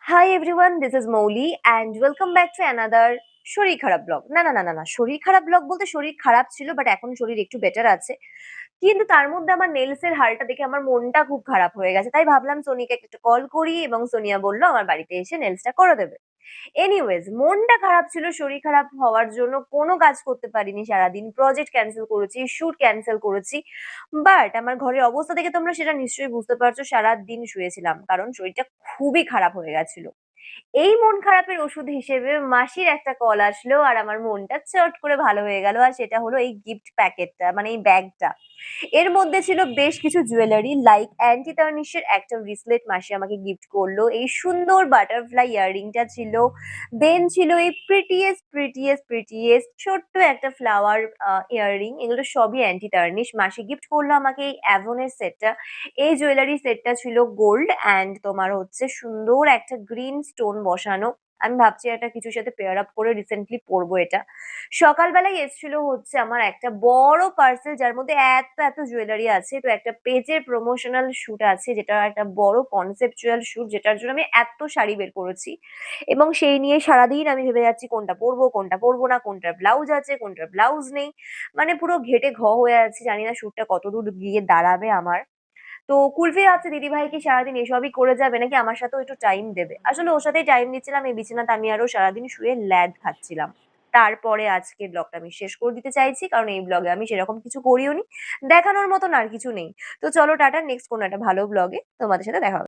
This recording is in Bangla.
Hi everyone, this is Mowli and welcome back to another শরীর খারাপ ব্লগ। না, শরীর খারাপ ব্লগ বলতে শরীর খারাপ ছিল, বাট এখন শরীর একটু বেটার আছে। কিন্তু তার মধ্যে আমার নেলস এর হালটা দেখে আমার মনটা খুব খারাপ হয়ে গেছে, তাই ভাবলাম সোনিকে একটা কল করি এবং সোনিয়া বললো আমার বাড়িতে এসে নেলসটা করে দেবে। এনিওয়েজ, মনটা খারাপ ছিল, শরীর খারাপ হওয়ার জন্য কোনো কাজ করতে পারিনি সারাদিন, প্রজেক্ট ক্যান্সেল করেছি, শুট ক্যান্সেল করেছি। বাট আমার ঘরের অবস্থা দেখে তোমরা সেটা নিশ্চয়ই বুঝতে পারছো, সারাদিন শুয়েছিলাম কারণ শরীরটা খুবই খারাপ হয়ে গেছিল। এই মন খারাপের ওষুধ হিসেবে মাসির একটা কল আসলো আর আমার মনটা চট করে ভালো হয়ে গেল, আর সেটা হলো এই গিফট প্যাকেটটা, মানে এই ব্যাগটা। এর মধ্যে ছিল বেশ কিছু জুয়েলারি, লাইক অ্যান্টি তার্নিশের একটা ব্রেসলেট মাসি আমাকে গিফট করলো, এই সুন্দর বাটারফ্লাই ইয়াররিংটা ছিল, দেন ছিল এই প্রিটিয়েস্ট ছোট্ট একটা ফ্লাওয়ার ইয়াররিং। এগুলো সবই অ্যান্টি তার্নিশ। মাসি গিফট করলো আমাকে এই অ্যাভনের সেটটা। এই জুয়েলারি সেটটা ছিল গোল্ড অ্যান্ড তোমার হচ্ছে সুন্দর একটা গ্রিন স্টোন বসানো। আমি ভাবছি এটা কিছুর সাথে পেয়ার আপ করে রিসেন্টলি পরবো এটা। সকালবেলায় এসেছিল হচ্ছে আমার একটা বড় পার্সেল, যার মধ্যে এত জুয়েলারি আছে। তো একটা পেজের প্রমোশনাল শুট আছে, যেটা একটা বড় কনসেপচুয়াল শুট, যেটার জন্য আমি এত শাড়ি বের করেছি এবং সেই নিয়ে সারাদিন আমি ভেবে যাচ্ছি কোনটা পরবো না, কোনটার ব্লাউজ আছে কোনটার ব্লাউজ নেই। মানে পুরো ঘেটে হয়ে আছে, জানি না শুটটা কতদূর গিয়ে দাঁড়াবে আমার। তো কুলফি ভাবছে দিদি ভাই কি সারাদিন এসবই করে যাবে নাকি আমার সাথেও একটু টাইম দেবে। আসলে ওর সাথেই টাইম দিচ্ছিলাম, এই বিছানাতে আমি আরো সারাদিন শুয়ে ল্যাদ খাচ্ছিলাম। তারপরে আজকে ব্লগটা আমি শেষ করে দিতে চাইছি, কারণ এই ব্লগে আমি সেরকম কিছু করিও নি, দেখানোর মতন আর কিছু নেই। তো চলো টাটা, নেক্সট কোনো একটা ভালো ব্লগে তোমাদের সাথে দেখা হবে।